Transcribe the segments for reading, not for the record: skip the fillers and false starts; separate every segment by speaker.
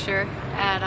Speaker 1: acupuncture at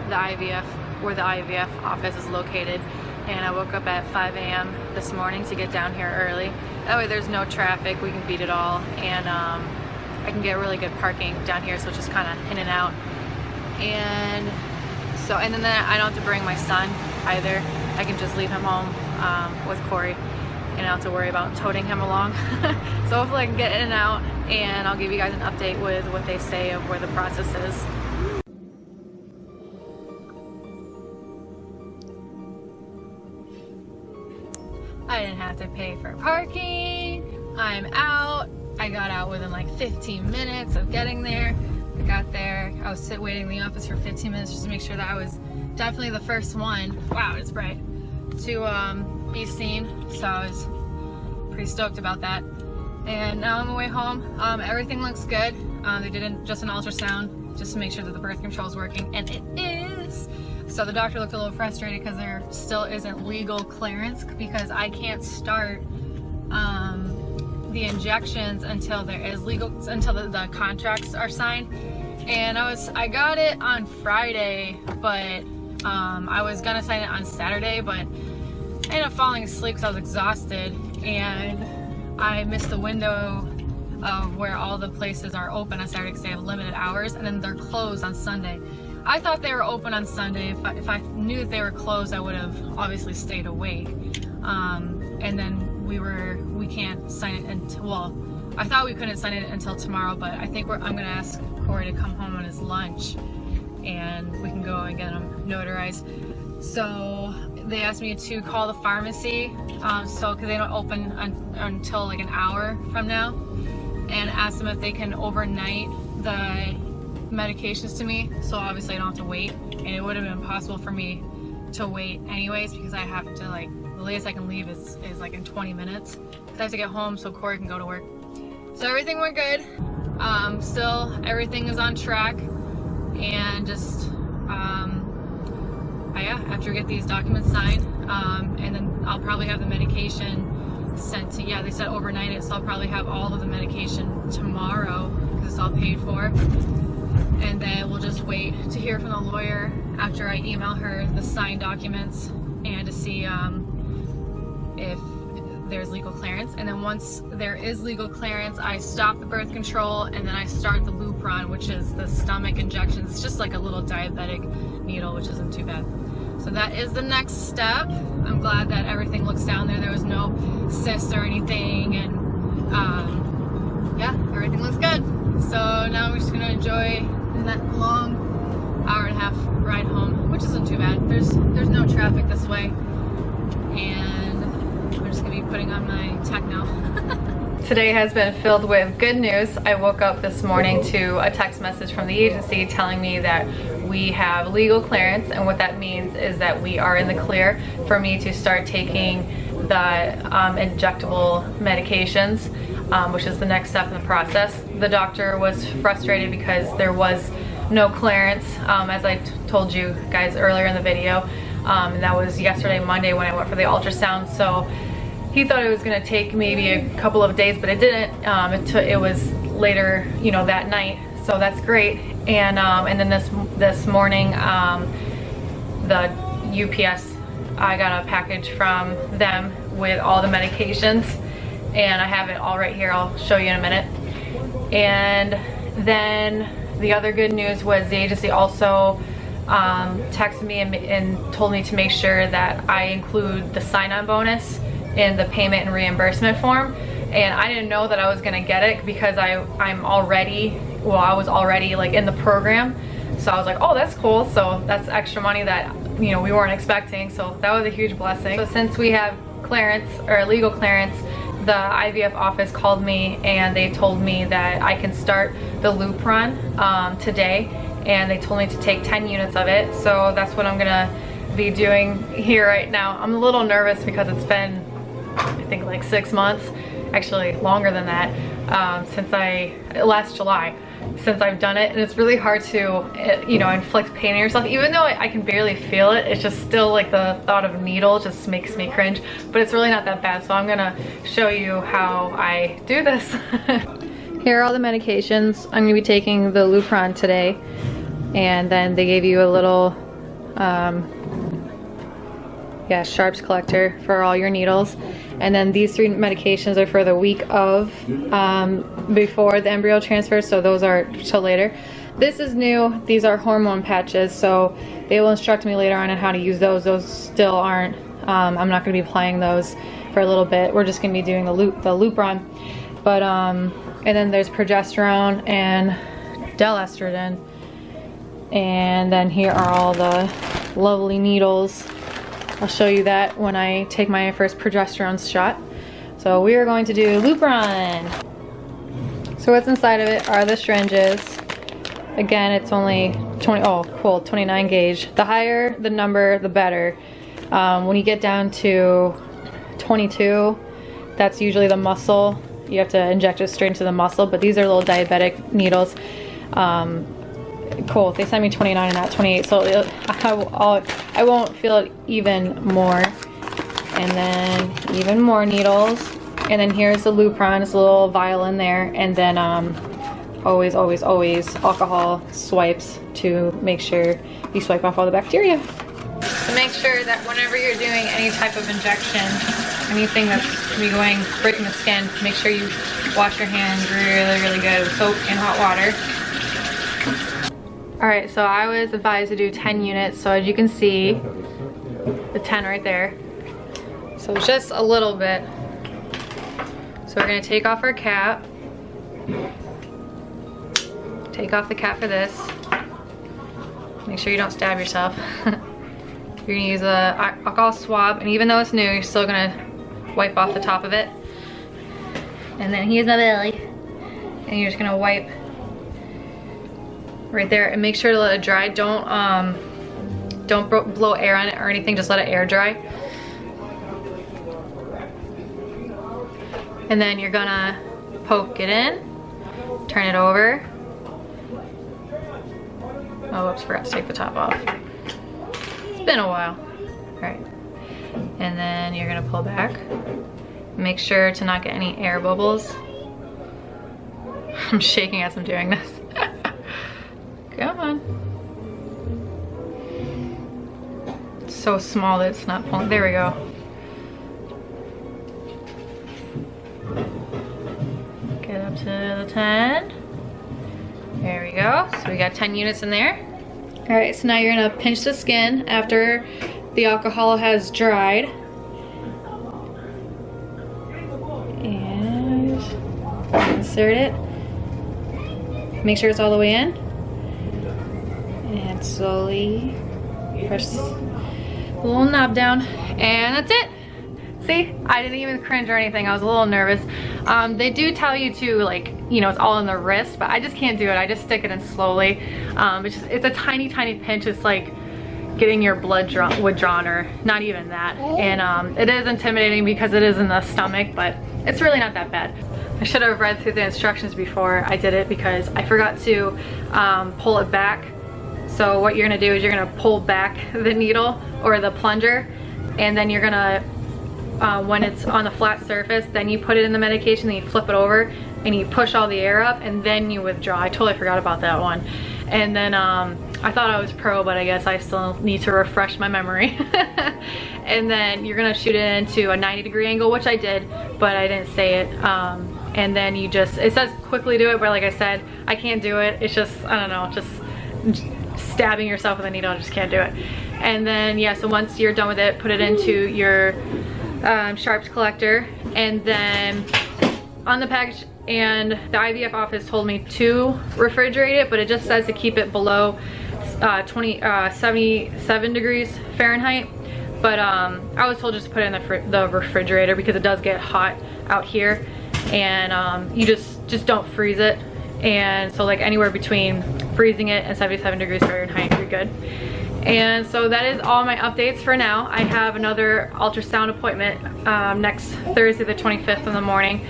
Speaker 1: the IVF, where the IVF office is located, and I woke up at 5 a.m. this morning to get down here early. That way there's no traffic, we can beat it all, and I can get really good parking down here, so it's just kind of in and out. And so, and then I don't have to bring my son either. I can just leave him home with Corey, and I don't have to worry about toting him along. So hopefully I can get in and out, and I'll give you guys an update with what they say of where the process is. I didn't have to pay for parking. I'm out. I got out within like 15 minutes of getting there. I got there. I was waiting in the office for 15 minutes just to make sure that I was definitely the first one. Wow, it's bright. To be seen. So I was pretty stoked about that. And now I'm on my way home. Everything looks good. They did just an ultrasound just to make sure that the birth control is working, and it is. So the doctor looked a little frustrated because there still isn't legal clearance, because I can't start the injections until there is until the contracts are signed. And I got it on Friday, but I was gonna sign it on Saturday, but I ended up falling asleep because I was exhausted, and I missed the window of where all the places are open on Saturday because they have limited hours, and then they're closed on Sunday. I thought they were open on Sunday. If I knew that they were closed, I would have obviously stayed awake. And then we can't sign it until, well, I thought we couldn't sign it until tomorrow, but I think I'm gonna ask Corey to come home on his lunch, and we can go and get them notarized. So they asked me to call the pharmacy, because they don't open until like an hour from now, and ask them if they can overnight the medications to me, so obviously I don't have to wait. And it would have been impossible for me to wait anyways, because I have to, like, the latest I can leave is like in 20 minutes, because I have to get home so Corey can go to work. So everything went good. Still everything is on track, and just yeah, after we get these documents signed, and then I'll probably have the medication sent to, yeah, they said overnight it, so I'll probably have all of the medication tomorrow because it's all paid for. And then we'll just wait to hear from the lawyer after I email her the signed documents, and to see if there's legal clearance. And then once there is legal clearance, I stop the birth control, and then I start the Lupron, which is the stomach injections. It's just like a little diabetic needle, which isn't too bad. So that is the next step. I'm glad that everything looks down there. There was no cysts or anything, and yeah, everything looks good. So now we're just gonna enjoy that long hour and a half ride home, which isn't too bad. There's no traffic this way, and I'm just gonna be putting on my techno. Today has been filled with good news. I woke up this morning to a text message from the agency telling me that we have legal clearance, and what that means is that we are in the clear for me to start taking the injectable medications, which is the next step in the process. The doctor was frustrated because there was no clearance, as I told you guys earlier in the video, and that was yesterday, Monday, when I went for the ultrasound. So he thought it was going to take maybe a couple of days, but it didn't. It was later, you know, that night. So that's great. And then this morning, the UPS, I got a package from them with all the medications, and I have it all right here. I'll show you in a minute. And then the other good news was the agency also texted me and told me to make sure that I include the sign-on bonus in the payment and reimbursement form. And I didn't know that I was gonna get it because I was already like in the program. So I was like, oh, that's cool. So that's extra money that, you know, we weren't expecting. So that was a huge blessing. So since we have clearance, or legal clearance, the IVF office called me and they told me that I can start the Lupron today, and they told me to take 10 units of it. So that's what I'm gonna be doing here right now. I'm a little nervous because it's been, I think, like 6 months, actually longer than that, since last July, since I've done it, and it's really hard to, you know, inflict pain on yourself. Even though I can barely feel it, it's just still like the thought of a needle just makes me cringe, but it's really not that bad. So I'm gonna show you how I do this. Here are all the medications. I'm gonna be taking the Lupron today. and then they gave you a little sharps collector for all your needles. And then these 3 medications are for the week of before the embryo transfer, so those are till later. This is new. These are hormone patches, so they will instruct me later on how to use those. Those still aren't, I'm not going to be applying those for a little bit. We're just going to be doing the Lupron. But and then there's progesterone and estrogen. And then here are all the lovely needles. I'll show you that when I take my first progesterone shot. So we are going to do Lupron. So what's inside of it are the syringes. Again, it's only 29 gauge. The higher the number, the better. When you get down to 22, that's usually the muscle. You have to inject it straight into the muscle, but these are little diabetic needles. Cool, they sent me 29 and not 28, so I won't feel it even more. And then even more needles. And then here's the Lupron, it's a little vial in there. And then always alcohol swipes to make sure you swipe off all the bacteria. So make sure that whenever you're doing any type of injection, anything that's going breaking the skin, make sure you wash your hands really good with soap and hot water. Alright, so I was advised to do 10 units, so as you can see, the 10 right there. So just a little bit. So we're going to take off our cap. Take off the cap for this. Make sure you don't stab yourself. You're going to use a alcohol swab, and even though it's new, you're still going to wipe off the top of it. And then here's my belly. And you're just going to wipe right there, and make sure to let it dry. Don't blow air on it or anything, just let it air dry. And then you're gonna poke it in, turn it over. Oh, whoops, forgot to take the top off. It's been a while. All right, and then you're gonna pull back. Make sure to not get any air bubbles. I'm shaking as I'm doing this. Come on. It's so small that it's not pulling. There we go. Get up to the 10. There we go. So we got 10 units in there. All right, so now you're gonna pinch the skin after the alcohol has dried. And insert it. Make sure it's all the way in. And slowly press the little knob down, and that's it. See, I didn't even cringe or anything. I was a little nervous. They do tell you to, like, you know, it's all in the wrist, but I just can't do it. I just stick it in slowly. It's a tiny pinch. It's like getting your blood withdrawn, or not even that. And it is intimidating because it is in the stomach, but it's really not that bad. I should have read through the instructions before I did it because I forgot to pull it back. So what you're gonna do is you're gonna pull back the needle or the plunger, and then you're gonna, when it's on the flat surface, then you put it in the medication, then you flip it over and you push all the air up, and then you withdraw. I totally forgot about that one. And then I thought I was pro, but I guess I still need to refresh my memory. And then you're gonna shoot it into a 90-degree angle, which I did, but I didn't say it. And then you just, it says quickly do it, but like I said, I can't do it. It's just, I don't know, just stabbing yourself with a needle. I just can't do it. And then yeah, so once you're done with it, put it into your sharps collector, and then on the package, and the IVF office told me to refrigerate it, but it just says to keep it below 77 degrees Fahrenheit. But I was told just to put it in the refrigerator because it does get hot out here, and you just don't freeze it. And so like anywhere between freezing it and 77 degrees Fahrenheit, you're good. And so that is all my updates for now. I have another ultrasound appointment next Thursday the 25th in the morning,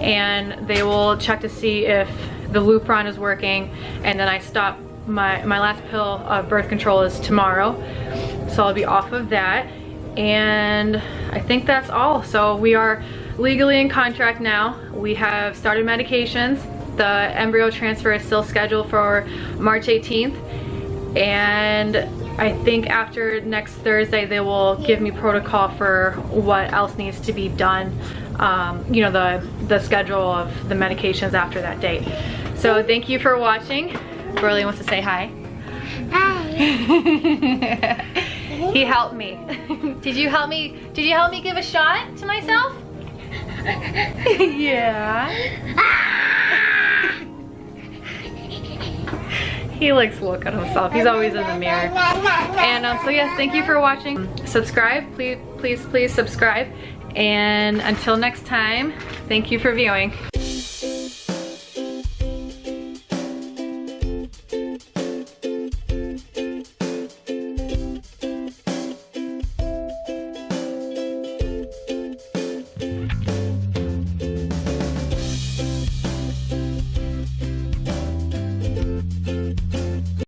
Speaker 1: and they will check to see if the Lupron is working, and then I stop my last pill of birth control is tomorrow, so I'll be off of that. And I think that's all. So we are legally in contract now. We have started medications. The embryo transfer is still scheduled for March 18th. and I think after next Thursday they will give me protocol for what else needs to be done, you know, the schedule of the medications after that date. So thank you for watching. Burley wants to say hi.
Speaker 2: Hi.
Speaker 1: He helped me. Did you help me give a shot to myself? Yeah. He likes to look at himself. He's always in the mirror. And so yes, thank you for watching. Subscribe, please subscribe. And until next time, thank you for viewing.